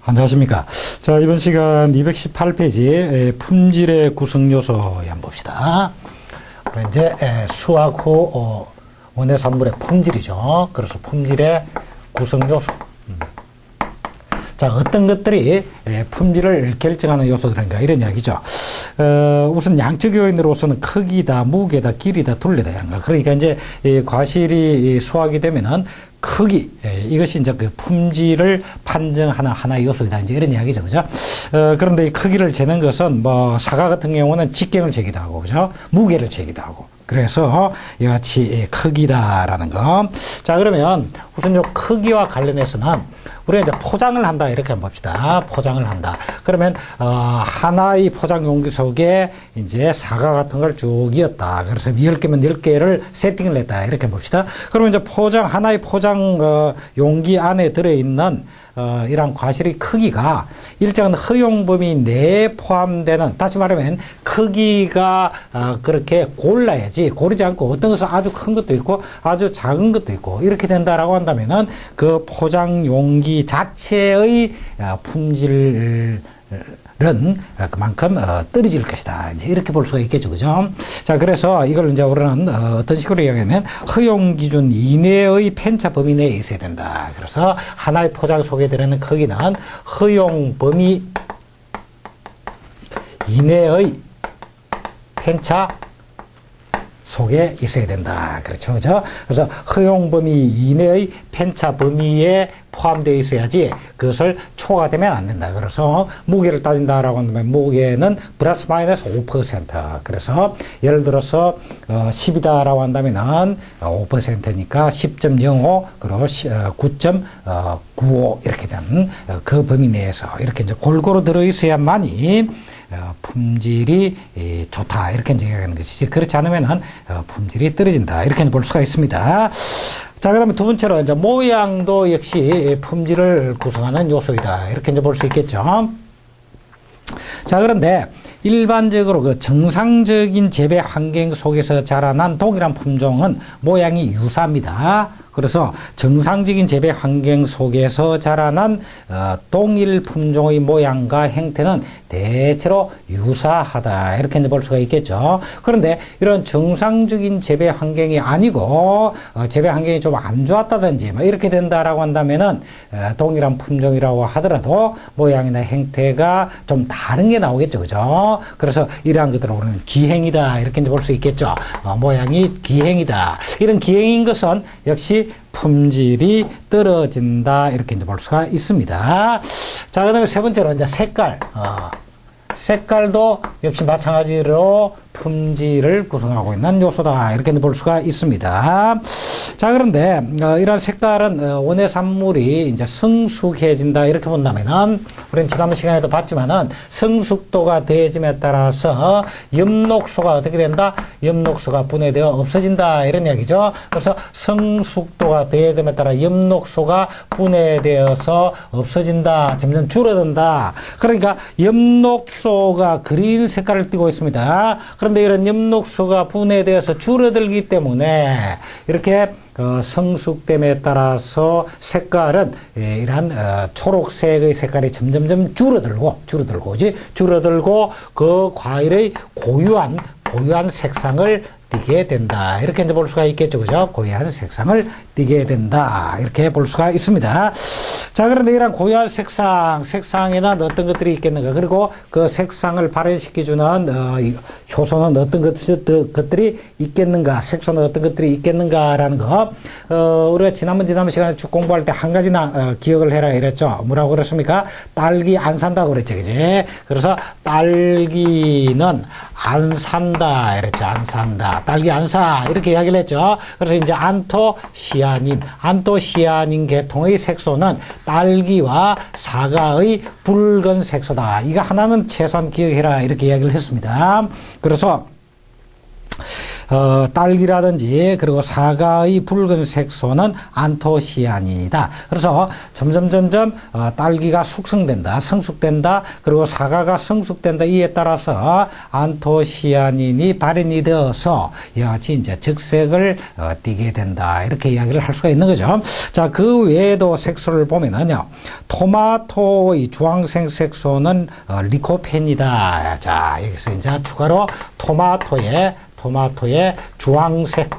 안녕하십니까. 자, 이번 시간 218페이지 품질의 구성 요소 한번 봅시다. 그리고 이제 수학 후 원의 산물의 품질이죠. 그래서 품질의 구성 요소. 자, 어떤 것들이 품질을 결정하는 요소들인가 이런 이야기죠. 우선 양적 요인으로서는 크기다, 무게다, 길이다, 둘레다 이런 거. 그러니까 이제 과실이 수학이 되면은 크기, 이것이 이제 그 품질을 판정하는 하나의 요소이다. 이제 이런 이야기죠. 그죠? 그런데 이 크기를 재는 것은 뭐 사과 같은 경우는 직경을 재기도 하고, 그죠? 무게를 재기도 하고. 그래서 이같이 크기다라는 거. 자, 그러면 우선 요 크기와 관련해서는 우리가 이제 포장을 한다. 이렇게 한번 봅시다. 포장을 한다. 그러면, 하나의 포장 용기 속에 이제 사과 같은 걸 쭉 이었다. 그래서 10개면 10개를 세팅을 했다. 이렇게 봅시다. 그러면 이제 하나의 포장, 용기 안에 들어있는 이런 과실의 크기가 일정한 허용 범위 내에 포함되는, 다시 말하면 크기가 그렇게 골라야지, 고르지 않고 어떤 것은 아주 큰 것도 있고 아주 작은 것도 있고 이렇게 된다라고 한다면은 그 포장 용기 자체의 품질은 그만큼 떨어질 것이다. 이제 이렇게 볼 수가 있겠죠. 그죠? 자, 그래서 이걸 이제 우리는 어떤 식으로 이야기하면 허용 기준 이내의 편차 범위 내에 있어야 된다. 그래서 하나의 포장 속에 들어있는 크기는 허용 범위 이내의 편차 속에 있어야 된다. 그렇죠. 그죠? 그래서 허용 범위 이내의 편차 범위에 포함되어 있어야지 그것을 초과되면 안 된다. 그래서 무게를 따진다라고 한다면 무게는 플러스 마이너스 5%. 그래서 예를 들어서 10이다라고 한다면은 5%니까 10.05 그리고 9.95 이렇게 되는 그 범위 내에서 이렇게 이제 골고루 들어 있어야만이 품질이 좋다. 이렇게 이제 얘기하는 것이지. 그렇지 않으면은 품질이 떨어진다. 이렇게 볼 수가 있습니다. 자, 그 다음에 두 번째로 이제 모양도 역시 품질을 구성하는 요소이다. 이렇게 이제 볼 수 있겠죠. 자, 그런데 일반적으로 그 정상적인 재배 환경 속에서 자라난 동일한 품종은 모양이 유사합니다. 그래서 정상적인 재배 환경 속에서 자라난 동일 품종의 모양과 형태는 대체로 유사하다. 이렇게 이제 볼 수가 있겠죠. 그런데 이런 정상적인 재배 환경이 아니고 재배 환경이 좀 안 좋았다든지 뭐 이렇게 된다라고 한다면은 동일한 품종이라고 하더라도 모양이나 형태가 좀 다른 게 나오겠죠. 그죠? 그래서 이러한 것들을 우리는 기행이다. 이렇게 이제 볼 수 있겠죠. 모양이 기행이다. 이런 기행인 것은 역시 품질이 떨어진다. 이렇게 이제 볼 수가 있습니다. 자, 그 다음에 세 번째로 이제 색깔. 색깔도 역시 마찬가지로 품질을 구성하고 있는 요소다. 이렇게 볼 수가 있습니다. 자, 그런데 이러한 색깔은 원의 산물이 이제 성숙해진다. 이렇게 본다면은 우리는 지난 시간에도 봤지만은 성숙도가 더해짐에 따라서 엽록소가 어떻게 된다? 엽록소가 분해되어 없어진다. 이런 이야기죠. 그래서 성숙도가 더해짐에 따라 엽록소가 분해되어서 없어진다. 점점 줄어든다. 그러니까 엽록소가 그린 색깔을 띠고 있습니다. 그런데 이런 엽록소가 분해되어서 줄어들기 때문에 이렇게 성숙됨에 따라서 색깔은 이러한 초록색의 색깔이 점점점 줄어들고 그 과일의 고유한 색상을 띠게 된다. 이렇게 이제 볼 수가 있겠죠. 그죠? 고유한 색상을 띠게 된다. 이렇게 볼 수가 있습니다. 자, 그런데 이런 고유한 색상에는 어떤 것들이 있겠는가? 그리고 그 색상을 발현시켜주는 효소는 어떤 것들이 있겠는가? 색소는 어떤 것들이 있겠는가라는 거. 우리가 지난 시간에 쭉 공부할 때 한 가지나 기억을 해라 이랬죠. 뭐라고 그랬습니까? 딸기 안 산다고 그랬죠. 그지? 그래서 딸기는 안 산다. 이랬죠. 안 산다. 딸기 안 사. 이렇게 이야기를 했죠. 그래서 이제 안토시아닌 계통의 색소는 딸기와 사과의 붉은 색소다. 이거 하나는 최소한 기억해라. 이렇게 이야기를 했습니다. 그래서 딸기라든지 그리고 사과의 붉은 색소는 안토시아닌이다. 그래서 점점 딸기가 숙성된다, 성숙된다, 그리고 사과가 성숙된다. 이에 따라서 안토시아닌이 발현이 되어서 이와 같이 이제 적색을 띠게 된다. 이렇게 이야기를 할 수가 있는 거죠. 자, 그 외에도 색소를 보면은요, 토마토의 주황색 색소는 리코펜이다. 자, 여기서 이제 추가로 토마토의 주황색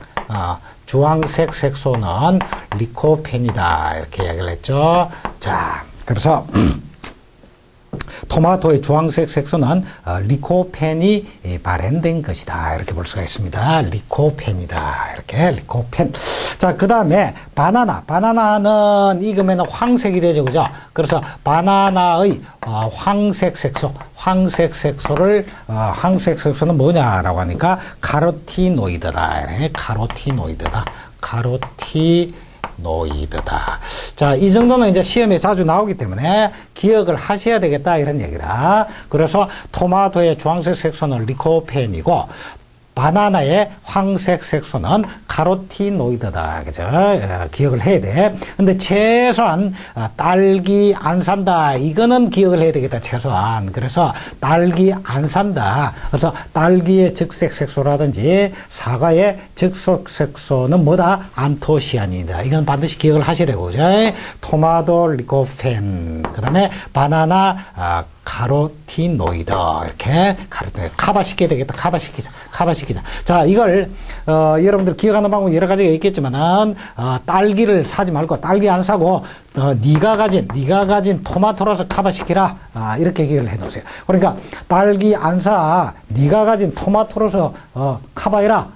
색소는 리코펜이다. 이렇게 이야기를 했죠. 자, 그래서 토마토의 주황색 색소는 리코펜이 발현된 것이다. 이렇게 볼 수가 있습니다. 리코펜이다. 이렇게 리코펜. 자, 그 다음에 바나나는 익으면 황색이 되죠. 그죠? 그래서 바나나의 황색 색소는 뭐냐라고 하니까 카로티노이드다. 카로티노이드다. 자, 이 정도는 이제 시험에 자주 나오기 때문에 기억을 하셔야 되겠다, 이런 얘기라. 그래서 토마토의 주황색 색소는 리코펜이고, 바나나의 황색 색소는 카로티노이드다. 그죠? 기억을 해야 돼. 근데 최소한 딸기 안 산다. 이거는 기억을 해야 되겠다. 최소한. 그래서 딸기 안 산다. 그래서 딸기의 적색 색소라든지 사과의 적색 색소는 뭐다? 안토시아닌이다. 이건 반드시 기억을 하셔야 되고, 그죠? 토마토 리코펜. 그 다음에 바나나 카로티노이드. 이렇게 카바시켜야 되겠다. 카바시키자. 자, 이걸 여러분들 기억하는 방법이 여러 가지가 있겠지만은 딸기를 사지 말고, 딸기 안 사고 네가 가진 토마토로서 카바시키라. 이렇게 기억을 해 놓으세요. 그러니까 딸기 안 사, 네가 가진 토마토로서 카바해라.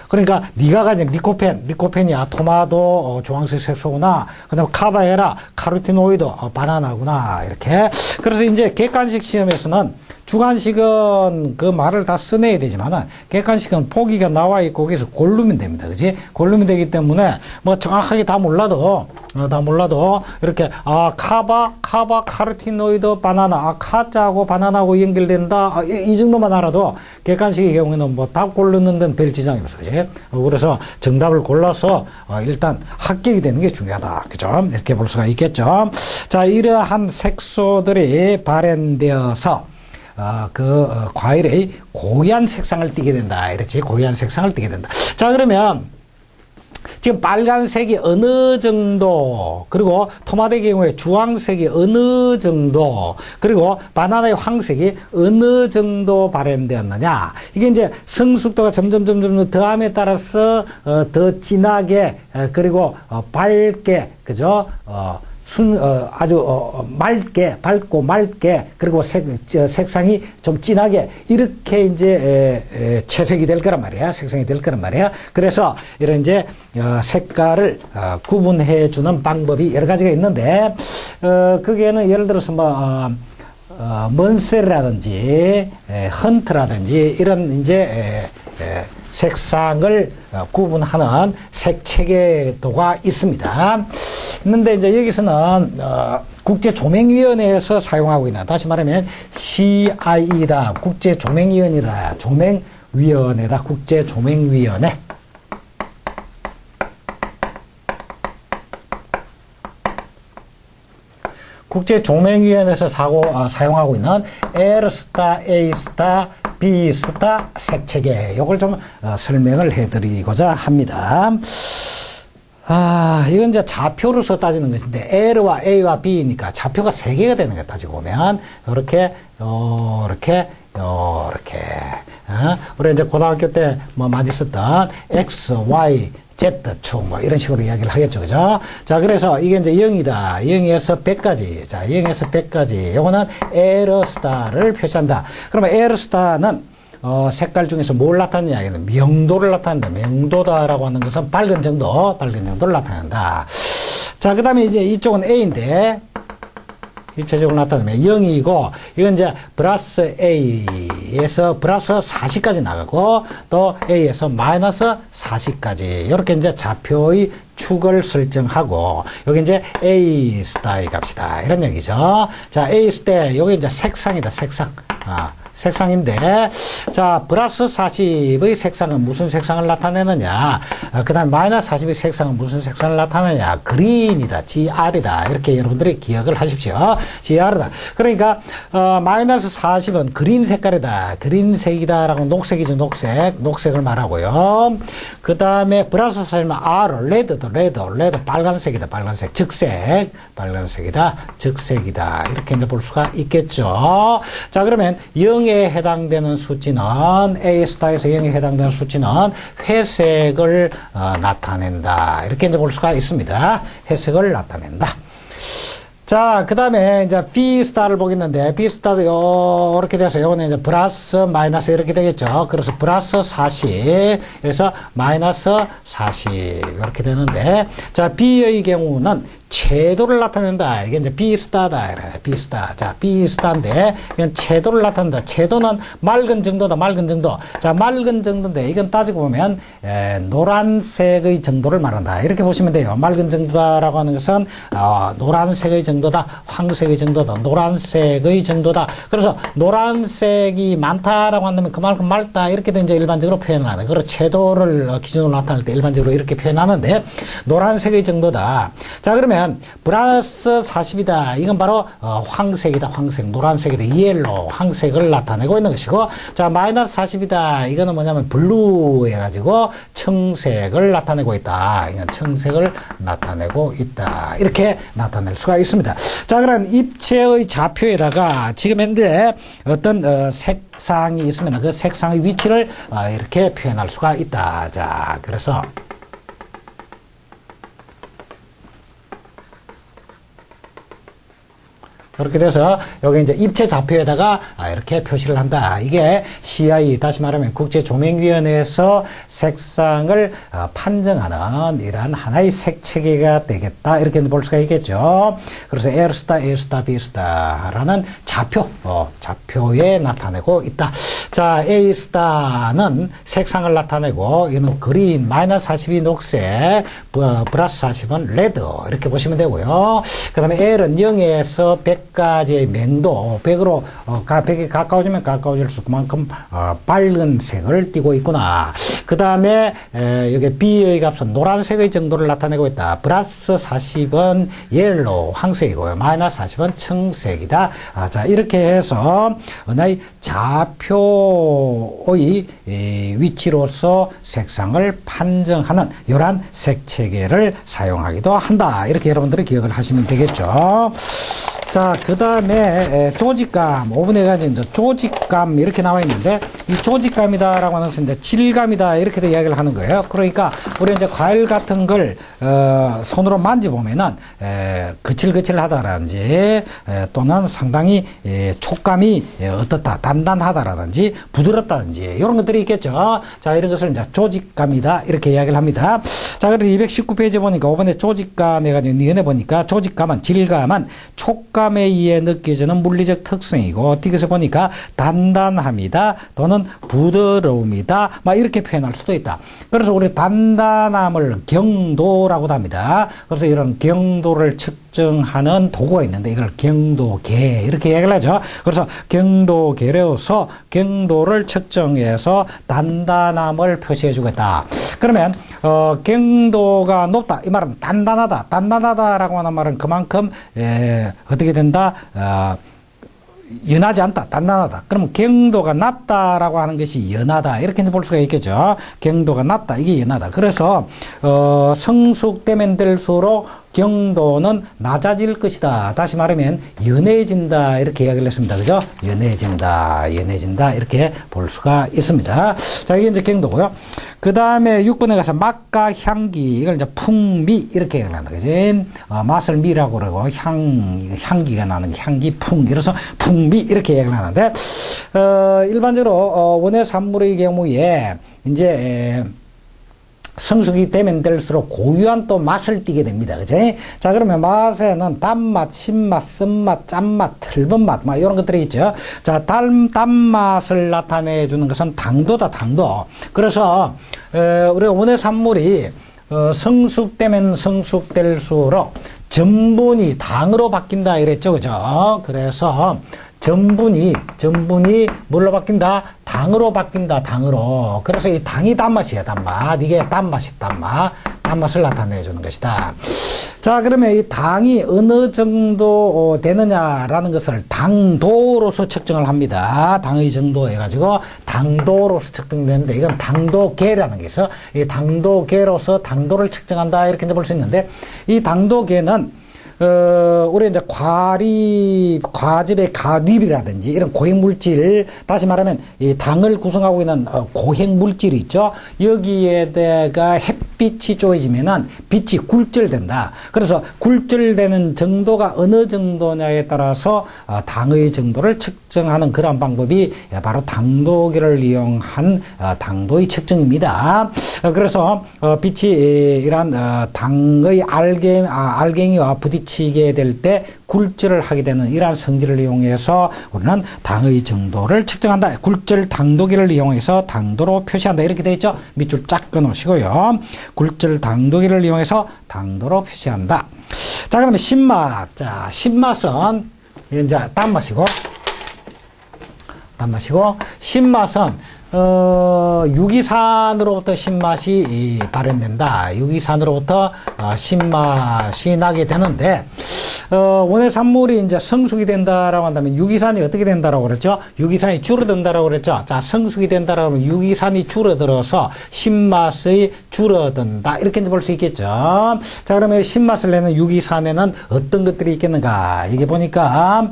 그러니까 네가 가진 리코펜이야. 토마토 주황색 색소구나. 그다음에 카바에라, 카로티노이드 바나나구나. 이렇게. 그래서 이제 객관식 시험에서는, 주관식은 그 말을 다 써내야 되지만은 객관식은 보기가 나와 있고 거기서 고르면 됩니다. 그지? 고르면 되기 때문에 뭐 정확하게 다 몰라도 이렇게 카로티노이드 바나나, 카자하고 바나나하고 연결된다. 이 정도만 알아도 객관식의 경우에는 뭐 답 고르는 데는 별 지장이 없어요. 그지? 그래서 정답을 골라서 일단 합격이 되는 게 중요하다. 그죠? 이렇게 볼 수가 있겠죠. 자, 이러한 색소들이 발현되어서 과일의 고유한 색상을 띠게 된다. 이렇지. 고유한 색상을 띠게 된다. 자, 그러면 지금 빨간색이 어느 정도, 그리고 토마토의 경우에 주황색이 어느 정도, 그리고 바나나의 황색이 어느 정도 발현되었느냐. 이게 이제 성숙도가 점점 더함에 따라서 더 진하게, 그리고 밝게, 그죠? 아주 밝고 맑게, 그리고 색상이 좀 진하게, 이렇게 이제 채색이 될 거란 말이야. 색상이 될 거란 말이야. 그래서 이런 이제 색깔을 구분해 주는 방법이 여러 가지가 있는데, 거기에는 예를 들어서 먼셀이라든지 헌트라든지 이런 이제 색상을 구분하는 색체계도가 있습니다. 있는데 이제 여기서는 국제조명위원회에서 사용하고 있는, 다시 말하면 CIE다. 국제조명위원회다. 조명위원회다. 국제조명위원회. 국제조명위원회에서 사용하고 있는 L스타, A스타, B스타 색체계, 요걸 좀 설명을 해드리고자 합니다. 이건 이제 좌표로서 따지는 것인데, L와 A와 B니까 좌표가 3개가 되는 거야, 따지고 보면. 요렇게. 우리 이제 고등학교 때 많이 썼던 X, Y, Z축, 이런 식으로 이야기를 하겠죠. 그죠? 자, 그래서 이게 이제 0이다. 0에서 100까지. 자, 0에서 100까지. 요거는 L스타를 표시한다. 그러면 L스타는 색깔 중에서 뭘 나타내냐? 이는 명도를 나타낸다. 명도다라고 하는 것은 밝은 정도를 나타낸다. 자, 그 다음에 이제 이쪽은 A인데, 입체적으로 나타내면 0이고, 이건 이제 플러스 A에서 플러스 40까지 나가고, 또 A에서 마이너스 40까지. 이렇게 이제 좌표의 축을 설정하고, 여기 이제 A 스타의 값이다. 이런 얘기죠. 자, A 스타, 여기 이제 색상이다. 색상. 색상인데, 자, 플러스 40의 색상은 무슨 색상을 나타내느냐? 그 다음에 마이너스 40의 색상은 무슨 색상을 나타내느냐? 그린이다, GR이다. 이렇게 여러분들이 기억을 하십시오. GR이다. 그러니까, 마이너스 40은 그린 색깔이다. 그린색이다라고 녹색이죠, 녹색. 녹색을 말하고요. 그 다음에 플러스 40은 R, 레드도, 레드, 빨간색이다, 빨간색. 즉색, 빨간색이다, 즉색이다. 이렇게 이제 볼 수가 있겠죠. 자, 그러면 0에 해당되는 수치는 A-에서 0에 해당되는 수치는 회색을 나타낸다. 이렇게 이제 볼 수가 있습니다. 회색을 나타낸다. 자, 그 다음에 이제 B스타를 보겠는데, B스타도 이렇게 돼서, 요거는 이제 플러스, 마이너스 이렇게 되겠죠. 그래서 플러스 40, 그래서 마이너스 40, 이렇게 되는데, 자, B의 경우는 채도를 나타낸다. 이게 이제 B스타다. B스타. 자, B스타인데, 이건 채도를 나타낸다. 채도는 맑은 정도다. 맑은 정도. 자, 맑은 정도인데, 이건 따지고 보면, 노란색의 정도를 말한다. 이렇게 보시면 돼요. 맑은 정도다라고 하는 것은, 노란색의 정도다. 황색의 정도다. 노란색의 정도다. 그래서, 노란색이 많다라고 한다면 그만큼 맑다. 이렇게 이제 일반적으로 표현하는. 그리고 채도를 기준으로 나타낼 때 일반적으로 이렇게 표현하는데, 노란색의 정도다. 자, 그러면, 플러스 40이다. 이건 바로 황색이다. 황색, 노란색이다. 이엘로, 황색을 나타내고 있는 것이고, 자, 마이너스 40이다. 이거는 뭐냐면 블루 해가지고 청색을 나타내고 있다. 이건 청색을 나타내고 있다. 이렇게 나타낼 수가 있습니다. 자, 그럼 입체의 좌표에다가 지금 현재 어떤 색상이 있으면 그 색상의 위치를 이렇게 표현할 수가 있다. 자, 그래서 그렇게 돼서 여기 이제 입체 좌표에다가 이렇게 표시를 한다. 이게 CI, 다시 말하면 국제조명위원회에서 색상을 판정하는 이러한 하나의 색 체계가 되겠다. 이렇게 볼 수가 있겠죠. 그래서 L스타, A스타, B스타라는 좌표에 나타내고 있다. 자, A스타는 색상을 나타내고, 이거는 그린, 마이너스 40이 녹색, 플러스 40은 레드. 이렇게 보시면 되고요. 그 다음에 L은 0에서 100까지의 명도, 100으로, 100에 가까워지면 가까워질수록 그만큼 밝은 색을 띠고 있구나. 그 다음에 여기 B의 값은 노란색의 정도를 나타내고 있다. 플러스 40은 옐로우, 황색이고요. 마이너스 40은 청색이다. 자, 이렇게 해서 하나의 좌표의 위치로서 색상을 판정하는 이러한 색 체계를 사용하기도 한다. 이렇게 여러분들이 기억을 하시면 되겠죠. 자, 그 다음에 조직감, 5분에 가지고 이제 조직감 이렇게 나와 있는데, 이 조직감이다라고 하는 것은 이제 질감이다 이렇게 이야기를 하는 거예요. 그러니까 우리 이제 과일 같은 걸 손으로 만져보면은 거칠거칠하다라든지 또는 상당히 촉감이 어떻다, 단단하다라든지 부드럽다든지 이런 것들이 있겠죠. 자, 이런 것을 이제 조직감이다 이렇게 이야기를 합니다. 자, 그래서 219페이지 보니까 5번에 조직감 해가지고 니은에 보니까 조직감은, 질감은 촉감에 의해 느껴지는 물리적 특성이고, 뒤에서 보니까 단단함이다 또는 부드러움이다 막 이렇게 표현할 수도 있다. 그래서 우리 단단함을 경도라고도 합니다. 그래서 이런 경도를 측정하는 도구가 있는데 이걸 경도계 이렇게 얘기를 하죠. 그래서 경도계로서 경도를 측정해서 단단함을 표시해 주겠다. 그러면 경도가 높다 이 말은 단단하다, 단단하다라고 하는 말은 그만큼 어떻게 된다, 연하지 않다, 단단하다. 그러면 경도가 낮다라고 하는 것이 연하다 이렇게 볼 수가 있겠죠. 경도가 낮다, 이게 연하다. 그래서 성숙되면 될수록 경도는 낮아질 것이다. 다시 말하면 연해진다 이렇게 이야기를 했습니다. 그죠? 연해진다 이렇게 볼 수가 있습니다. 자, 이게 이제 경도고요. 그 다음에 6번에 가서 맛과 향기, 이걸 이제 풍미 이렇게 얘기를 한다. 그지? 맛을 미라고 그러고 향기가 나는 향기, 풍, 그래서 풍미 이렇게 얘기를 하는데, 일반적으로 원예 산물의 경우에 이제 성숙이 되면 될수록 고유한 또 맛을 띠게 됩니다. 그지? 자, 그러면 맛에는 단맛, 신맛, 쓴맛, 짠맛, 틀분 맛, 막 이런 것들이 있죠. 자, 단맛을 나타내주는 것은 당도다, 당도. 그래서, 우리가 원예 산물이, 성숙되면 성숙될수록 전분이 당으로 바뀐다 이랬죠. 그죠? 그래서 전분이 뭘로 바뀐다? 당으로 바뀐다, 당으로. 그래서 이 당이 단맛이야, 단맛. 이게 단맛이 단맛을 나타내 주는 것이다. 자, 그러면 이 당이 어느 정도 되느냐라는 것을 당도로서 측정을 합니다. 당의 정도 해가지고 당도로서 측정되는데, 이건 당도계라는 게 있어. 이 당도계로서 당도를 측정한다, 이렇게 이제 볼 수 있는데, 이 당도계는 우리 이제 과즙의 가립이라든지 이런 고행물질, 다시 말하면 이 당을 구성하고 있는 고행물질이 있죠. 여기에다가 햇빛이 쪼여지면은 빛이 굴절된다. 그래서 굴절되는 정도가 어느 정도냐에 따라서 당의 정도를 측정하는 그런 방법이 바로 당도계를 이용한 당도의 측정입니다. 그래서 빛이 이러한 당의 알갱이와 부딪히게 될 때 굴절을 하게 되는 이러한 성질을 이용해서 우리는 당의 정도를 측정한다. 굴절 당도계를 이용해서 당도로 표시한다. 이렇게 되어 있죠. 밑줄 쫙 끊으시고요. 굴절 당도계를 이용해서 당도로 표시한다. 자, 그러면 신맛. 자, 신맛은 이제 단맛이고 신맛은 유기산으로부터 신맛이 발현된다. 유기산으로부터 신맛이 나게 되는데, 원의 산물이 이제 성숙이 된다라고 한다면 유기산이 어떻게 된다라고 그랬죠? 유기산이 줄어든다라고 그랬죠? 자, 성숙이 된다라고 하면 유기산이 줄어들어서 신맛이 줄어든다. 이렇게 볼 수 있겠죠? 자, 그러면 신맛을 내는 유기산에는 어떤 것들이 있겠는가? 이게 보니까,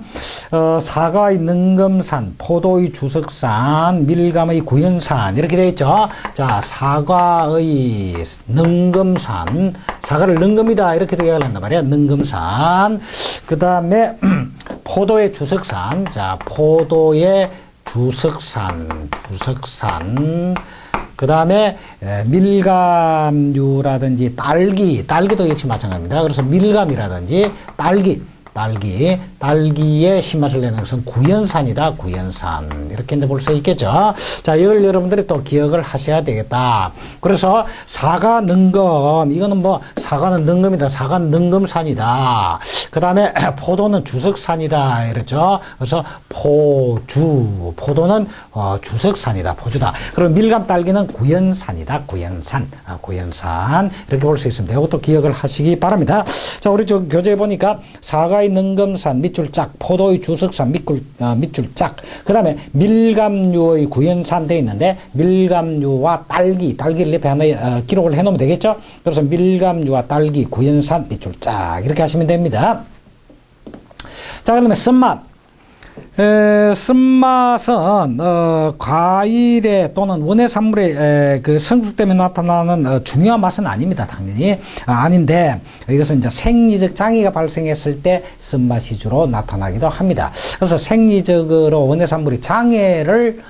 사과의 능금산, 포도의 주석산, 밀감의 구연산, 이렇게 되어 있죠? 자, 사과의 능금산, 사과를 능금이다. 이렇게 되어야 한단 말이야. 능금산. 그 다음에 포도의 주석산. 자, 포도의 주석산. 그 다음에 밀감류라든지 딸기도 역시 마찬가지입니다. 그래서 밀감이라든지 딸기의 신맛을 내는 것은 구연산이다. 구연산. 이렇게 이제 볼 수 있겠죠. 자, 이걸 여러분들이 또 기억을 하셔야 되겠다. 그래서 사과 능금, 이거는 뭐 사과는 능금이다. 사과는 능금산이다. 그 다음에 포도는 주석산이다. 이랬죠. 그래서 포도는 주석산이다. 포주다. 그리고 밀감 딸기는 구연산이다. 구연산. 이렇게 볼 수 있습니다. 이것도 기억을 하시기 바랍니다. 자, 우리 저 교재에 보니까 사과의 능금산 밑줄 짝, 포도의 주석산 밑줄 짝, 그 다음에 밀감류의 구연산 되어 있는데, 밀감류와 딸기를 옆에 하나 기록을 해 놓으면 되겠죠? 그래서 밀감류와 딸기, 구연산 밑줄 짝, 이렇게 하시면 됩니다. 자, 그러면 쓴맛. 쓴맛은 과일의 또는 원의 산물의 그 성숙 때문에 나타나는 중요한 맛은 아닙니다. 당연히 아닌데, 이것은 이제 생리적 장애가 발생했을 때 쓴맛이 주로 나타나기도 합니다. 그래서 생리적으로 원의 산물이 장애를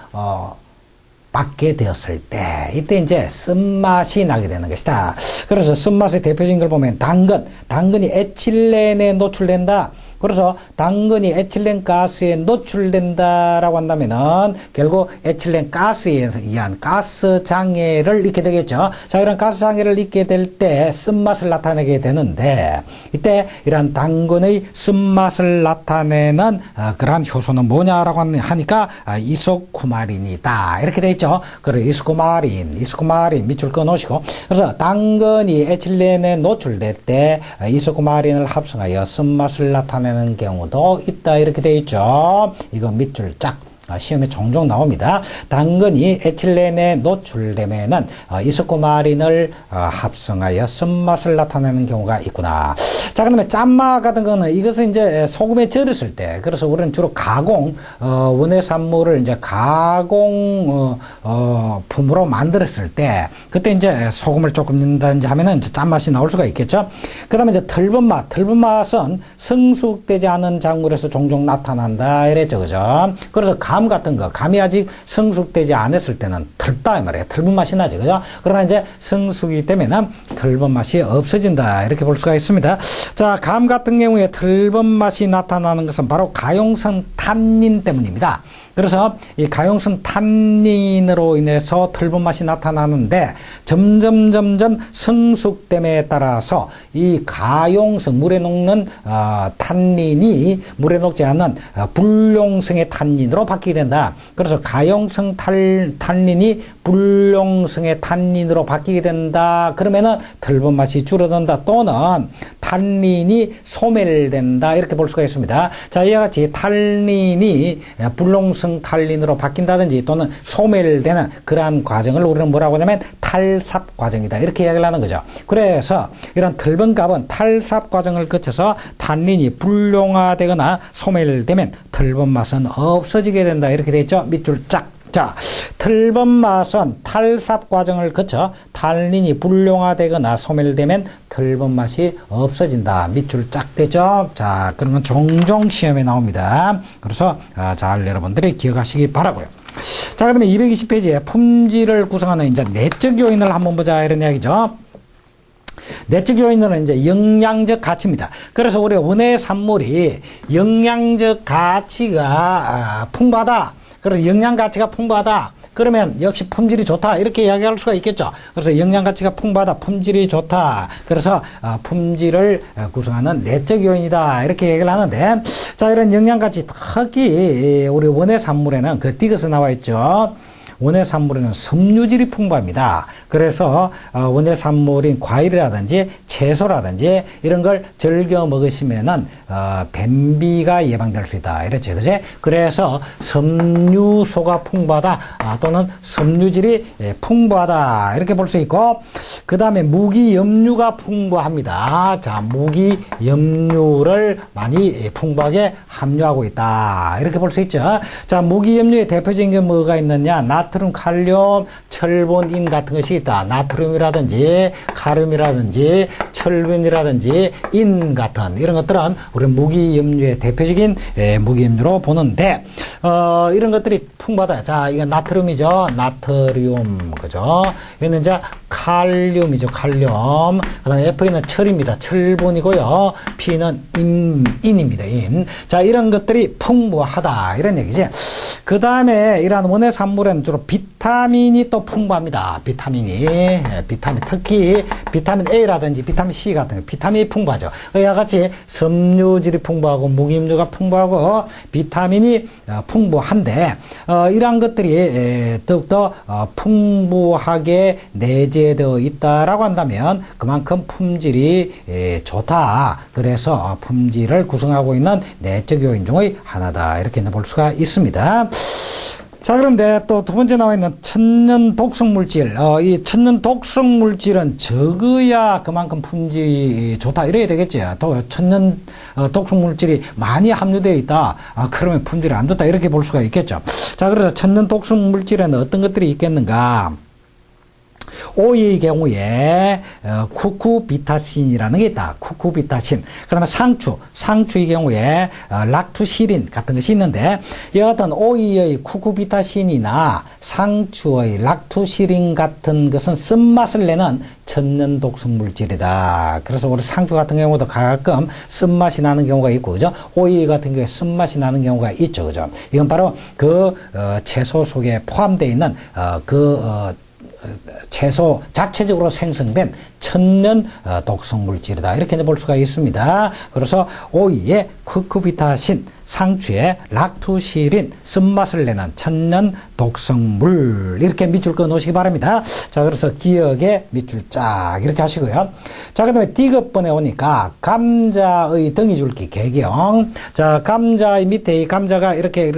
받게 되었을 때, 이때 이제 쓴맛이 나게 되는 것이다. 그래서 쓴맛의 대표적인 걸 보면 당근이 에틸렌에 노출된다. 그래서 당근이 에틸렌 가스에 노출된다라고 한다면은 결국 에틸렌 가스에 의한 가스 장애를 잊게 되겠죠. 자, 이런 가스 장애를 잊게 될 때 쓴맛을 나타내게 되는데, 이때 이런 당근의 쓴맛을 나타내는 그러한 효소는 뭐냐라고 하니까 이소쿠마린이다. 이렇게 되어 있죠. 그리고 이소쿠마린 밑줄 끊어 놓으시고, 그래서 당근이 에틸렌에 노출될 때 이소쿠마린을 합성하여 쓴맛을 나타내는 경우도 있다. 이렇게 되어 있죠. 이거 밑줄 짝. 시험에 종종 나옵니다. 당근이 에틸렌에 노출되면은 이소쿠마린을 합성하여 쓴맛을 나타내는 경우가 있구나. 자, 그러면 짠맛 같은 거는 이것은 이제 소금에 절였을 때, 그래서 우리는 주로 원의 산물을 이제 품으로 만들었을 때, 그때 이제 소금을 조금 넣는다든지 하면은 이제 짠맛이 나올 수가 있겠죠. 그 다음에 이제 털분맛은 성숙되지 않은 작물에서 종종 나타난다. 이랬죠. 그죠? 그래서 감이 아직 성숙되지 않았을 때는 털다 이 말이에요. 털분 맛이 나죠. 그죠? 그러나 이제 성수기 때문에는 털분 맛이 없어진다. 이렇게 볼 수가 있습니다. 자, 감 같은 경우에 털분 맛이 나타나는 것은 바로 가용성 탄닌 때문입니다. 그래서 이 가용성 탄닌으로 인해서 털분 맛이 나타나는데 점점 성숙됨에 따라서 이 가용성 물에 녹는 탄닌이 물에 녹지 않는 불용성의 탄닌으로 바뀌게 된다. 그래서 가용성 탄닌이 불용성의 탄닌으로 바뀌게 된다. 그러면은 털분 맛이 줄어든다. 또는 탄닌이 소멸된다. 이렇게 볼 수가 있습니다. 자, 이와 같이 탄닌이 불용성 탄닌으로 바뀐다든지 또는 소멸되는 그러한 과정을 우리는 뭐라고 하냐면 탈삽 과정이다. 이렇게 이야기를 하는 거죠. 그래서 이런 털분갑은 탈삽 과정을 거쳐서 탄닌이 불용화되거나 소멸되면 털분 맛은 없어지게 된다. 이렇게 되어 있죠. 밑줄 짝. 자, 털분 맛은 탈삽 과정을 거쳐 탄닌이 불용화되거나 소멸되면 털분 맛이 없어진다. 밑줄 짝 되죠. 자, 그런 건 종종 시험에 나옵니다. 그래서 잘 여러분들이 기억하시기 바라고요. 자, 그러면 220페이지에 품질을 구성하는 이제 내적 요인을 한번 보자 이런 이야기죠. 내적 요인은 이제 영양적 가치입니다. 그래서 우리 원예 산물이 영양적 가치가 풍부하다. 그래서 영양 가치가 풍부하다. 그러면 역시 품질이 좋다. 이렇게 이야기할 수가 있겠죠. 그래서 영양 가치가 풍부하다. 품질이 좋다. 그래서 품질을 구성하는 내적 요인이다. 이렇게 얘기를 하는데, 자, 이런 영양 가치 특히 우리 원예 산물에는 그 띄어서 나와 있죠. 원예 산물에는 섬유질이 풍부합니다. 그래서 원예 산물인 과일이라든지 채소라든지 이런 걸 즐겨 먹으시면은 변비가 예방될 수 있다. 이렇죠. 그죠? 그래서 섬유소가 풍부하다. 또는 섬유질이 풍부하다. 이렇게 볼 수 있고, 그 다음에 무기염류가 풍부합니다. 자, 무기염류를 많이 풍부하게 함유하고 있다. 이렇게 볼 수 있죠. 자, 무기염류의 대표적인 게 뭐가 있느냐? 나트륨, 칼륨, 철분, 인 같은 것이 있다. 나트륨이라든지 칼륨이라든지 철분이라든지 인 같은 이런 것들은 우리 무기염류의 대표적인 무기염류로 보는데, 이런 것들이 풍부하다. 자, 이건 나트륨이죠. 나트륨, 그죠? 이거는 이제 칼륨이죠. 칼륨. 그 다음에 F는 철입니다. 철분이고요. P는 인입니다. 인. 자, 이런 것들이 풍부하다. 이런 얘기지. 그 다음에 이러한 원예 산물에는 주로 비타민이 또 풍부합니다. 비타민, 특히 비타민 A라든지 비타민 C 같은 거, 비타민이 풍부하죠. 이와 같이 섬유질이 풍부하고 무기염류가 풍부하고 비타민이 풍부한데, 이러한 것들이 더욱더 풍부하게 내재되어 있다라고 한다면 그만큼 품질이 좋다. 그래서 품질을 구성하고 있는 내적 요인 중의 하나다. 이렇게 볼 수가 있습니다. 자, 그런데 또 두 번째 나와 있는 천연 독성 물질. 이 천연 독성 물질은 적어야 그만큼 품질이 좋다. 이래야 되겠죠. 또 천연 독성 물질이 많이 함유되어 있다. 그러면 품질이 안 좋다. 이렇게 볼 수가 있겠죠. 자, 그래서 천연 독성 물질에는 어떤 것들이 있겠는가? 오이의 경우에 쿠쿠비타신이라는 게 있다. 쿠쿠비타신. 그 다음에 상추의 경우에 락투시린 같은 것이 있는데, 이와 같은 오이의 쿠쿠비타신이나 상추의 락투시린 같은 것은 쓴맛을 내는 천연 독성 물질이다. 그래서 우리 상추 같은 경우도 가끔 쓴맛이 나는 경우가 있고, 그죠? 오이 같은 경우에 쓴맛이 나는 경우가 있죠. 그죠? 이건 바로 그 채소 속에 포함되어 있는 채소 자체적으로 생성된 천연 독성 물질이다. 이렇게 볼 수가 있습니다. 그래서 오이에 쿠쿠비타신, 상추에 락투시린, 쓴맛을 내는 천연 독성물, 이렇게 밑줄 그어 놓으시기 바랍니다. 자, 그래서 기억에 밑줄 쫙 이렇게 하시고요. 자, 그 다음에 D급번에 오니까 감자의 덩이줄기 개경. 자, 감자의 밑에 이 감자가 이렇게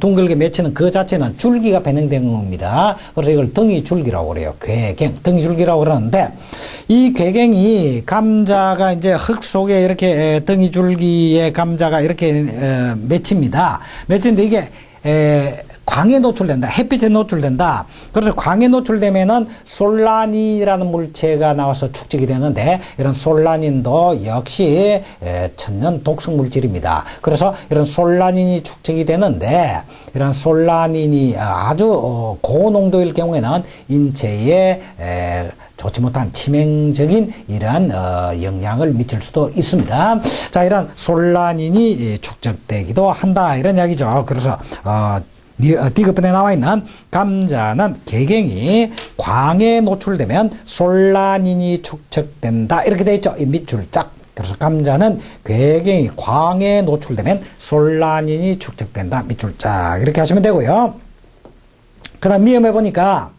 둥글게 맺히는 그 자체는 줄기가 변형된 겁니다. 그래서 이걸 덩이줄기라고 그래요. 괴경, 덩이줄기라고 그러는데, 이 괴경이 감자가 이제 흙 속에 이렇게 덩이줄기의 감자가 이렇게 맺힙니다. 맺히는데 이게 광에 노출된다. 햇빛에 노출된다. 그래서 광에 노출되면은 솔라닌이라는 물체가 나와서 축적이 되는데 이런 솔라닌도 역시 천연 독성 물질입니다. 그래서 이런 솔라닌이 축적이 되는데 이런 솔라닌이 아주 고농도일 경우에는 인체에 좋지 못한 치명적인 이러한 영향을 미칠 수도 있습니다. 자, 이런 솔라닌이 축적되기도 한다 이런 이야기죠. 그래서 디귿번에 나와 있는 감자는 개갱이 광에 노출되면 솔라닌이 축적된다 이렇게 되어 있죠. 이 밑줄짝. 그래서 감자는 괴경이 광에 노출되면 솔라닌이 축적된다. 밑줄짝 이렇게 하시면 되고요. 그 다음 미음해 보니까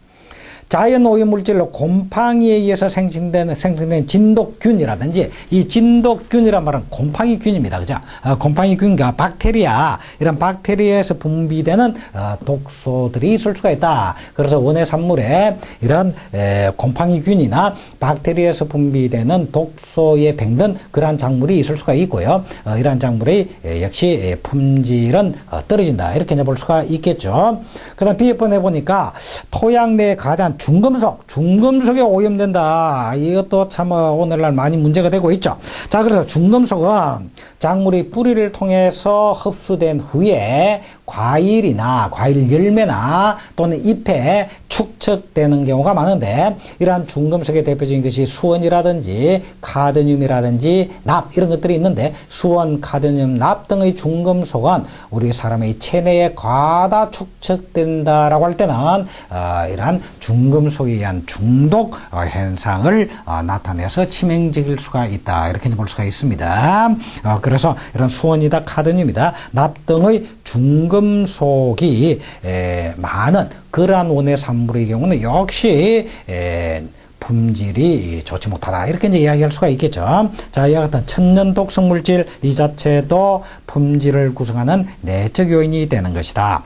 자연 오염 물질로 곰팡이에 의해서 생성된 진돗균이라든지 이 진돗균이란 말은 곰팡이균입니다. 그죠? 곰팡이균과 박테리아, 이런 박테리아에서 분비되는 독소들이 있을 수가 있다. 그래서 원예 산물에 이런 곰팡이균이나 박테리아에서 분비되는 독소에 뱅든 그러한 작물이 있을 수가 있고요. 이러한 작물의 역시 품질은 떨어진다. 이렇게 볼 수가 있겠죠. 그 다음 B번에 보니까 토양 내에 가장 중금속에 오염된다. 이것도 참 오늘날 많이 문제가 되고 있죠. 자, 그래서 중금속은 작물의 뿌리를 통해서 흡수된 후에 과일이나 과일 열매나 또는 잎에 축적되는 경우가 많은데 이러한 중금속의 대표적인 것이 수원이라든지 카드뮴이라든지 납 이런 것들이 있는데 수원, 카드뮴, 납 등의 중금속은 우리 사람의 체내에 과다 축적된다라고 할 때는 이러한 중금속에 의한 중독 현상을 나타내서 치명적일 수가 있다. 이렇게 볼 수가 있습니다. 그래서 이런 수원이다, 카드뮴이다, 납 등의 중금속이 많은 그러한 원예 산물의 경우는 역시 품질이 좋지 못하다. 이렇게 이제 이야기할 수가 있겠죠. 자, 이와 같은 천연 독성 물질 이 자체도 품질을 구성하는 내적 요인이 되는 것이다.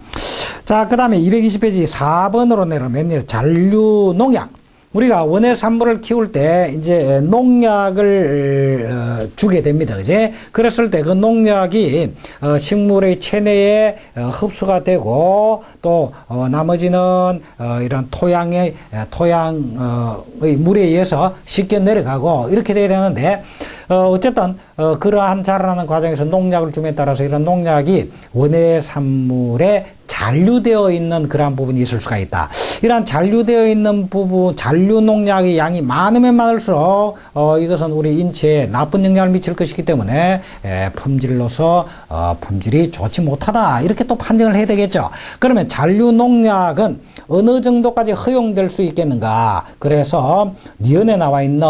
자, 그 다음에 220페이지 4번으로 내려오면 잔류 농약. 우리가 원예 산물을 키울 때 이제 농약을 주게 됩니다. 그제? 그랬을 때 그 농약이 식물의 체내에 흡수가 되고 또 나머지는 이런 토양의 물에 의해서 쉽게 내려가고 이렇게 돼야 되는데 어쨌든 그러한 자라나는 과정에서 농약을 줌에 따라서 이런 농약이 원예 산물에 잔류되어 있는 그러한 부분이 있을 수가 있다. 이러한 잔류되어 있는 부분, 잔류 농약의 양이 많으면 많을수록 이것은 우리 인체에 나쁜 영향을 미칠 것이기 때문에 품질로서 품질이 좋지 못하다. 이렇게 또 판정을 해야 되겠죠. 그러면 잔류 농약은 어느 정도까지 허용될 수 있겠는가? 그래서 니은에 나와 있는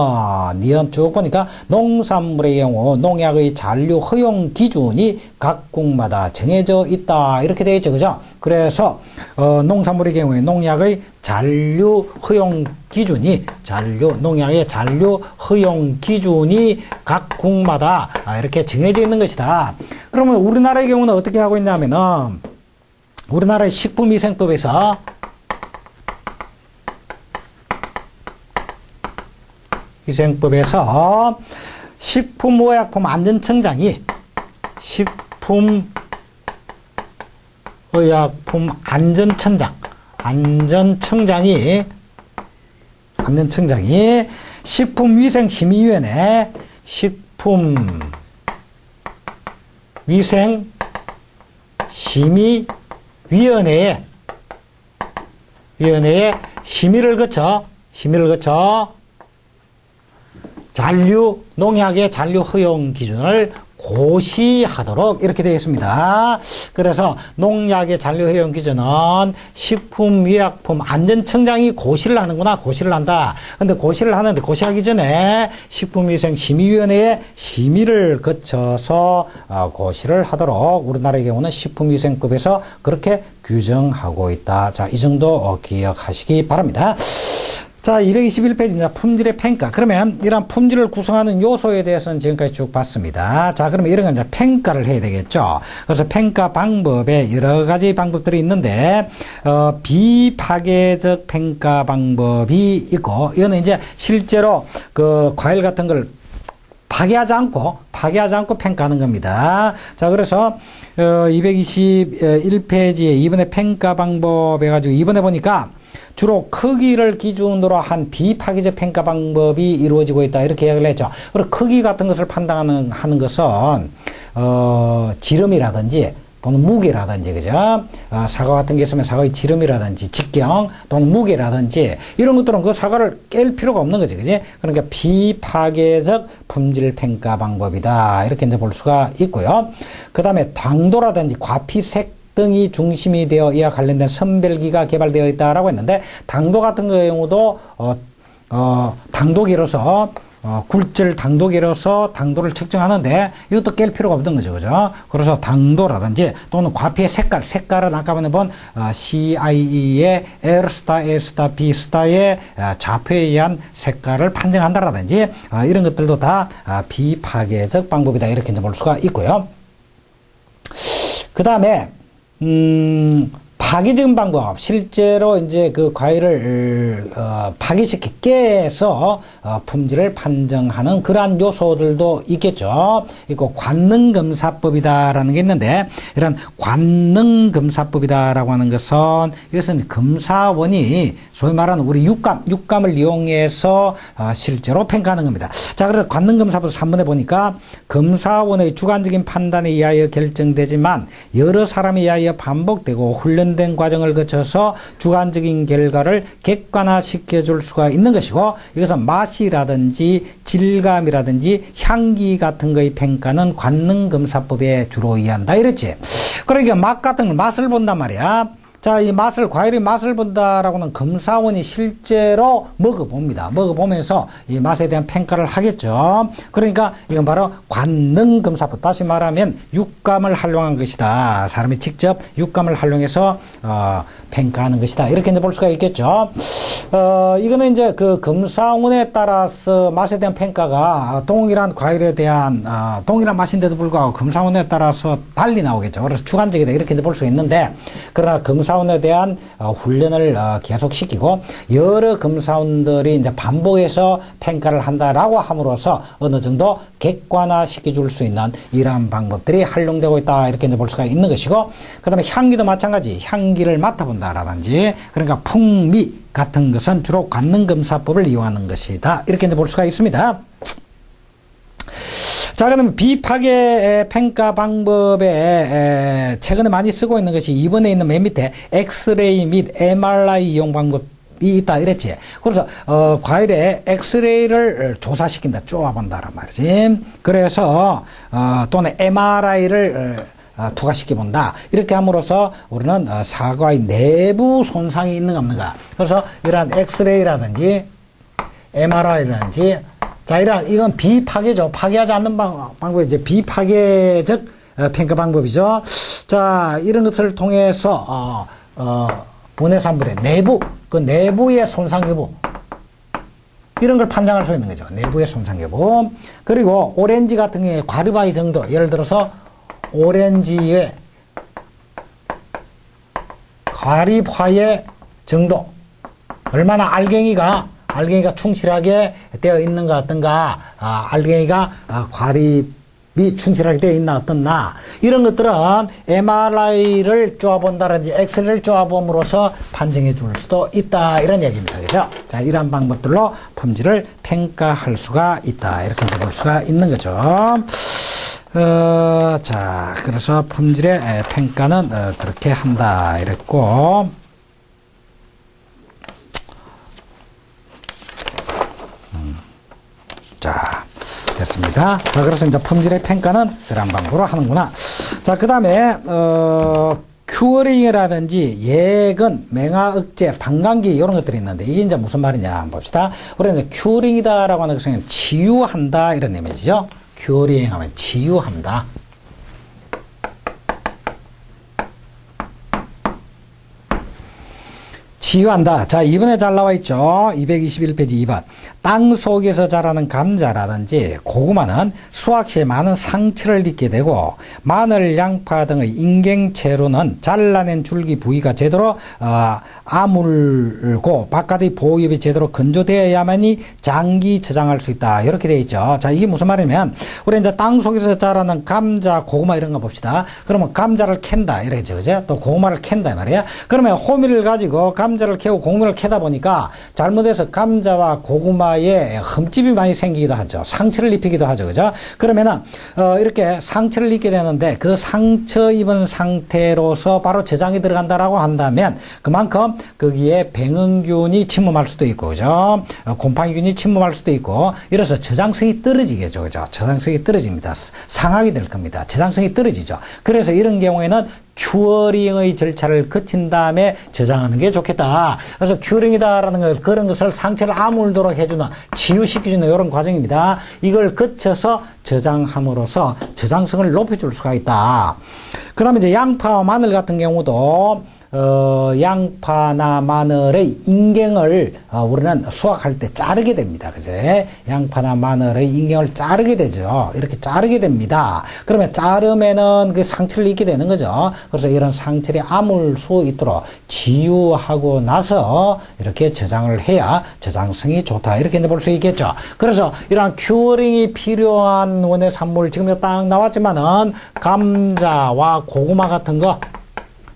니은 쭉 보니까 농산물의 경우 농약의 잔류 허용 기준이 각국마다 정해져 있다. 이렇게 되어 있죠. 그죠? 그래서 농산물의 경우에 농약의 잔류 허용 기준이 농약의 잔류 허용 기준이 각국마다 이렇게 정해져 있는 것이다. 그러면 우리나라의 경우는 어떻게 하고 있냐면은 우리나라의 식품위생법에서 식품의약품안전청장이 안전청장이 식품위생심의위원회 식품위생심의위원회에 심의를 거쳐 잔류 농약의 잔류 허용 기준을 고시하도록 이렇게 되어 있습니다. 그래서 농약의 잔류 허용 기준은 식품의약품안전청장이 고시를 하는구나. 고시를 한다. 근데 고시를 하는데 고시하기 전에 식품위생심의위원회에 심의를 거쳐서 고시를 하도록 우리나라의 경우는 식품위생법에서 그렇게 규정하고 있다. 자, 이 정도 기억하시기 바랍니다. 자, 221페이지입니다. 품질의 평가. 그러면 이런 품질을 구성하는 요소에 대해서는 지금까지 쭉 봤습니다. 자, 그러면 이런 건 이제 평가를 해야 되겠죠. 그래서 평가 방법에 여러 가지 방법들이 있는데, 비파괴적 평가 방법이 있고, 이거는 이제 실제로 그 과일 같은 걸 파괴하지 않고 평가하는 겁니다. 자, 그래서 221페이지에 이번에 평가 방법 해가지고 이번에 보니까 주로 크기를 기준으로 한 비파괴적 평가 방법이 이루어지고 있다 이렇게 이야기를 했죠. 그리고 크기 같은 것을 판단하는 것은 지름이라든지 또는 무게라든지, 그죠? 사과 같은 게 있으면 사과의 지름이라든지 직경 또는 무게라든지 이런 것들은 그 사과를 깰 필요가 없는 거지, 그지? 그러니까 비파괴적 품질 평가 방법이다 이렇게 이제 볼 수가 있고요. 그 다음에 당도라든지 과피, 색 등이 중심이 되어 이와 관련된 선별기가 개발되어 있다라고 했는데, 당도 같은 경우도 당도기로서 굴절 당도기로서 당도를 측정하는데 이것도 깰 필요가 없던 거죠, 그죠? 그래서 당도라든지 또는 과피의 색깔은 아까 본 CIE의 L 스타, A 스타, B 스타의 좌표에 의한 색깔을 판정한다라든지 이런 것들도 다 비파괴적 방법이다 이렇게 이제 볼 수가 있고요. 그 다음에 파괴적인 방법, 실제로 이제 그 과일을 파괴시켜 깨서 품질을 판정하는 그러한 요소들도 있겠죠. 있고 관능검사법이다라는 게 있는데, 이런 관능검사법이다라고 하는 것은 이것은 검사원이 소위 말하는 우리 육감을 이용해서 실제로 평가하는 겁니다. 자, 그래서 관능검사법 3번에 보니까 검사원의 주관적인 판단에 의하여 결정되지만 여러 사람에 의하여 반복되고 훈련된 과정을 거쳐서 주관적인 결과를 객관화시켜 줄 수가 있는 것이고, 이것은 맛이라든지 질감이라든지 향기 같은 거의 평가는 관능검사법에 주로 의한다 이랬지. 그러니까 맛 같은 걸 맛을 본단 말이야. 자, 이 과일의 맛을 본다라고는 검사원이 실제로 먹어봅니다. 먹어보면서 이 맛에 대한 평가를 하겠죠. 그러니까 이건 바로 관능검사법. 다시 말하면 육감을 활용한 것이다. 사람이 직접 육감을 활용해서 평가하는 것이다. 이렇게 이제 볼 수가 있겠죠. 이거는 이제 그 검사원에 따라서 맛에 대한 평가가 동일한 과일에 대한 동일한 맛인데도 불구하고 검사원에 따라서 달리 나오겠죠. 그래서 주관적이다 이렇게 이제 볼 수가 있는데, 그러나 검사원에 대한 훈련을 계속시키고 여러 검사원들이 이제 반복해서 평가를 한다라고 함으로써 어느 정도 객관화시켜 줄 수 있는 이러한 방법들이 활용되고 있다 이렇게 이제 볼 수가 있는 것이고, 그 다음에 향기도 마찬가지. 향기를 맡아본다라든지, 그러니까 풍미 같은 것은 주로 관능검사법을 이용하는 것이다 이렇게 이제 볼 수가 있습니다. 자, 그러면 비파괴 평가 방법에 최근에 많이 쓰고 있는 것이 이번에 있는 맨 밑에 엑스레이 및 MRI 이용 방법 이 있다 이랬지. 그래서 과일에 엑스레이를 조사시킨다, 쪼아본다란 말이지. 그래서 또는 MRI를 투과시켜 본다. 이렇게 함으로써 우리는 사과의 내부 손상이 있는가 없는가. 그래서 이러한 엑스레이라든지 MRI라든지, 자, 이건 비파괴죠. 파괴하지 않는 방법이 이제 비파괴적 평가 방법이죠. 자, 이런 것을 통해서 원해산물의 내부, 그 내부의 손상 여부, 이런 걸 판정할 수 있는 거죠. 내부의 손상 여부. 그리고 오렌지 같은 경우에 과립화의 정도, 예를 들어서 오렌지의 과립화의 정도, 얼마나 알갱이가 충실하게 되어 있는가 어떤가, 알갱이가 과립이 충실하게 되어 있나 어떻나, 이런 것들은 MRI를 쪼아본다든지 엑스레이를 쪼아봄으로써 판정해 줄 수도 있다 이런 얘기입니다. 그죠? 자, 이러한 방법들로 품질을 평가할 수가 있다 이렇게 볼 수가 있는 거죠. 자, 그래서 품질의 평가는 그렇게 한다 이랬고, 자, 됐습니다. 자, 그래서 이제 품질의 평가는 그런 방법으로 하는구나. 자, 그 다음에 큐어링이라든지 예근, 맹화 억제, 방광기 이런 것들이 있는데, 이게 이제 무슨 말이냐 한번 봅시다. 우리는 이제 큐어링이다라고 하는 것은 치유한다 이런 이미지죠. 큐어링 하면 치유한다. 치유한다. 자, 이번에 잘 나와 있죠. 221페이지 2번. 땅 속에서 자라는 감자라든지 고구마는 수확 시에 많은 상처를 입게 되고 마늘, 양파 등의 인갱체로는 잘라낸 줄기 부위가 제대로 아물고 바깥의 보호엽이 제대로 건조되어야만이 장기 저장할 수 있다. 이렇게 되어 있죠. 자, 이게 무슨 말이냐면 우리 이제 땅 속에서 자라는 감자, 고구마 이런 거 봅시다. 그러면 감자를 캔다. 이러죠. 그죠? 또 고구마를 캔다. 말이야. 그러면 호미를 가지고 감자를 캐고 고구마를 캐다 보니까 잘못해서 감자와 고구마에 흠집이 많이 생기기도 하죠. 상처를 입히기도 하죠. 그죠? 그러면은, 이렇게 상처를 입게 되는데 그 상처 입은 상태로서 바로 저장이 들어간다라고 한다면 그만큼 거기에 병원균이 침범할 수도 있고, 그죠? 곰팡이균이 침범할 수도 있고, 이래서 저장성이 떨어지겠죠. 그죠? 저장성이 떨어집니다. 상하게 될 겁니다. 저장성이 떨어지죠. 그래서 이런 경우에는 큐어링의 절차를 거친 다음에 저장하는 게 좋겠다. 그래서 큐어링이다라는 걸, 그런 것을 상처를 아물도록 해주는, 치유시켜주는 이런 과정입니다. 이걸 거쳐서 저장함으로써 저장성을 높여줄 수가 있다. 그 다음에 이제 양파와 마늘 같은 경우도 양파나 마늘의 인경을 우리는 수확할 때 자르게 됩니다. 그제? 양파나 마늘의 인경을 자르게 되죠. 이렇게 자르게 됩니다. 그러면 자르면은 그 상처를 입게 되는 거죠. 그래서 이런 상처를 아물 수 있도록 치유하고 나서 이렇게 저장을 해야 저장성이 좋다. 이렇게 볼 수 있겠죠. 그래서 이러한 큐어링이 필요한 원예 산물 지금 딱 나왔지만은 감자와 고구마 같은 거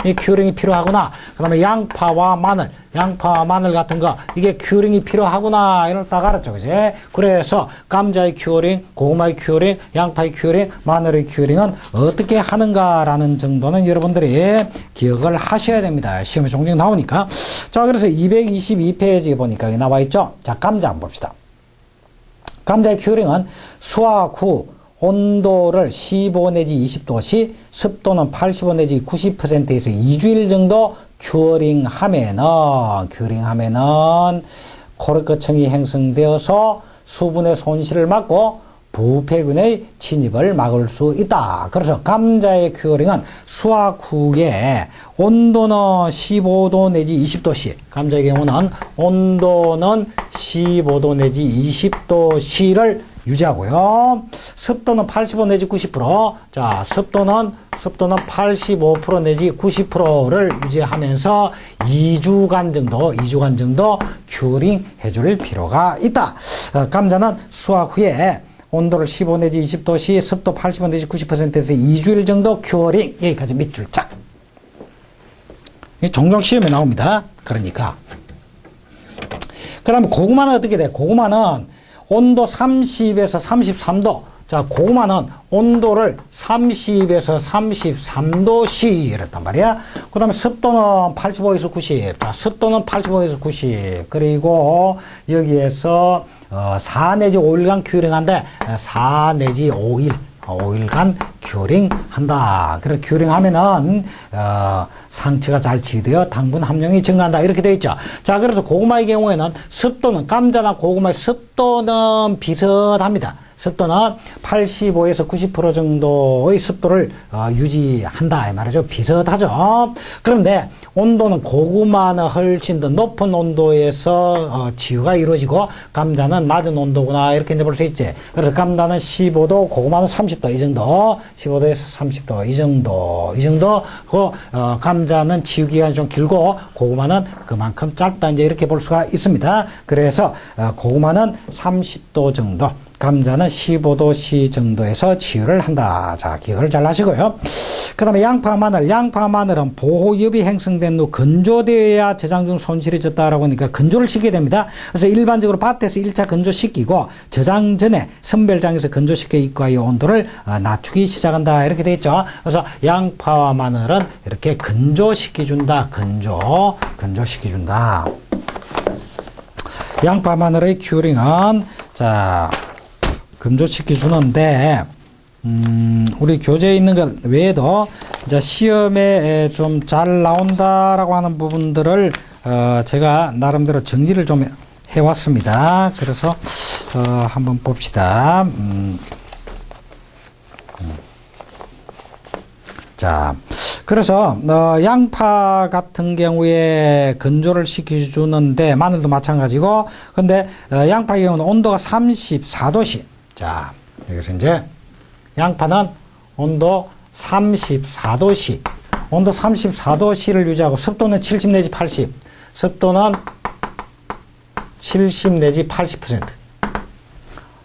이 큐어링이 필요하구나. 그 다음에 양파와 마늘 같은 거, 이게 큐어링이 필요하구나. 이걸 딱 알았죠. 그제? 그래서 감자의 큐어링, 고구마의 큐어링, 양파의 큐어링, 마늘의 큐어링은 어떻게 하는가라는 정도는 여러분들이 기억을 하셔야 됩니다. 시험에 종종 나오니까. 자, 그래서 222페이지에 보니까 여기 나와 있죠. 자, 감자 한번 봅시다. 감자의 큐어링은 수확 후 온도를 15 내지 20도씨, 습도는 85 내지 90%에서 2주일 정도 큐어링하면은 코르크층이 형성되어서 수분의 손실을 막고 부패균의 침입을 막을 수 있다. 그래서 감자의 큐어링은 수확 후에 온도는 15도 내지 20도씨, 감자의 경우는 온도는 15도 내지 20도씨를 유지하고요. 습도는 85 내지 90%. 자, 습도는 85% 내지 90%를 유지하면서 2주간 정도 큐어링 해줄 필요가 있다. 감자는 수확 후에 온도를 15 내지 20도씨, 습도 85 내지 90%에서 2주일 정도 큐어링. 여기까지 밑줄 짝. 종종 시험에 나옵니다. 그러니까. 그 다음에 고구마는 어떻게 돼? 고구마는 온도 30에서 33도. 자, 고구마는 온도를 30에서 33도씨 이랬단 말이야. 그 다음에 습도는 85에서 90. 자, 습도는 85에서 90. 그리고 여기에서 4 내지 5일간 큐어링한데 4 내지 5일간 큐어링 한다. 그래서 큐어링 하면은, 상처가 잘 치유되어 당분 함량이 증가한다. 이렇게 되어 있죠. 자, 그래서 고구마의 경우에는 습도는, 감자나 고구마의 습도는 비슷합니다. 습도는 85에서 90% 정도의 습도를 유지한다 이 말이죠. 비슷하죠. 그런데 온도는 고구마는 훨씬 더 높은 온도에서 치유가 이루어지고 감자는 낮은 온도구나 이렇게 볼 수 있지. 그래서 감자는 15도, 고구마는 30도 이 정도, 15도에서 30도 이 정도. 그 감자는 치유 기간이 좀 길고 고구마는 그만큼 짧다 이제 이렇게 볼 수가 있습니다. 그래서 고구마는 30도 정도. 감자는 15도씨 정도에서 치유를 한다. 자, 기억을 잘 하시고요. 그 다음에 양파, 마늘은 보호엽이 형성된 후 건조되어야 저장 중 손실이 졌다라고 하니까 건조를 시키게 됩니다. 그래서 일반적으로 밭에서 1차 건조시키고 저장 전에 선별장에서 건조시켜 입고하여 온도를 낮추기 시작한다. 이렇게 되어 있죠. 그래서 양파와 마늘은 이렇게 건조시켜준다. 건조시켜준다. 양파, 마늘의 큐어링은, 자, 건조시켜 주는데, 우리 교재에 있는 것 외에도, 이제 시험에 좀 잘 나온다라고 하는 부분들을, 제가 나름대로 정리를 좀 해왔습니다. 그래서, 한번 봅시다. 자, 그래서 양파 같은 경우에 건조를 시켜주는데 마늘도 마찬가지고 근데 양파의 경우는 온도가 34도씨. 자, 여기서 이제 양파는 온도 34도씨. 온도 34도씨를 유지하고 습도는 70 내지 80. 습도는 70 내지 80%.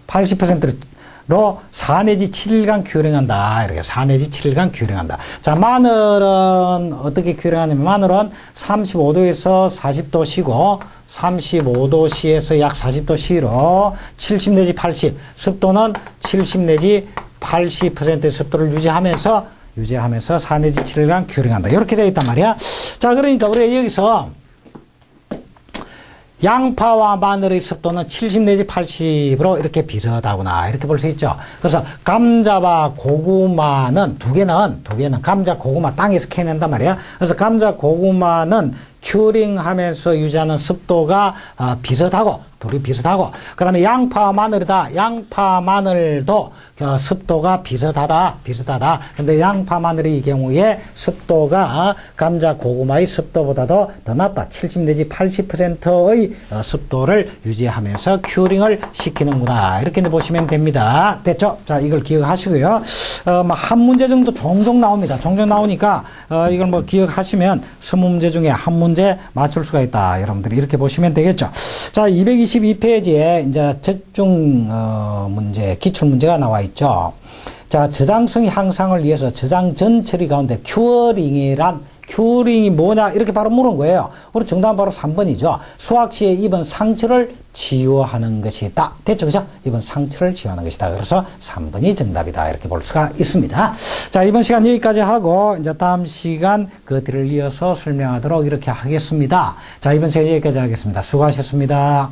80%로 4 내지 7일간 큐링한다. 이렇게 4 내지 7일간 큐링한다. 자, 마늘은 어떻게 큐링하냐면 마늘은 35도에서 40도씨고 35도씨에서 약 40도씨로 70 내지 80. 습도는 70 내지 80%의 습도를 유지하면서 4 내지 7일간 큐링한다. 이렇게 되어 있단 말이야. 자, 그러니까 우리가 여기서 양파와 마늘의 습도는 70 내지 80으로 이렇게 비슷하구나. 이렇게 볼 수 있죠. 그래서 감자와 고구마는 두 개는 감자, 고구마 땅에서 캐낸단 말이야. 그래서 감자, 고구마는 큐링하면서 유지하는 습도가 둘이 비슷하고 그 다음에 양파, 마늘이다. 양파, 마늘도 습도가 비슷하다. 근데 양파, 마늘의 경우에 습도가 감자, 고구마의 습도보다도 더 낮다. 70 내지 80%의 습도를 유지하면서 큐링을 시키는구나. 이렇게 보시면 됩니다. 됐죠? 자, 이걸 기억하시고요. 한 문제 정도 종종 나옵니다. 종종 나오니까 이걸 뭐 기억하시면 20문제 중에 한 문제 맞출 수가 있다. 여러분들이 이렇게 보시면 되겠죠. 자, 222페이지에 이제 적중 문제, 기출 문제가 나와 있죠. 자, 저장성 향상을 위해서 저장 전 처리 가운데 큐링이 뭐냐 이렇게 바로 물은 거예요. 우리 정답은 바로 3번이죠. 수확 시에 입은 상처를 치유하는 것이다. 됐죠? 그죠? 입은 상처를 치유하는 것이다. 그래서 3번이 정답이다. 이렇게 볼 수가 있습니다. 자, 이번 시간 여기까지 하고 이제 다음 시간 그 뒤를 이어서 설명하도록 이렇게 하겠습니다. 자, 이번 시간 여기까지 하겠습니다. 수고하셨습니다.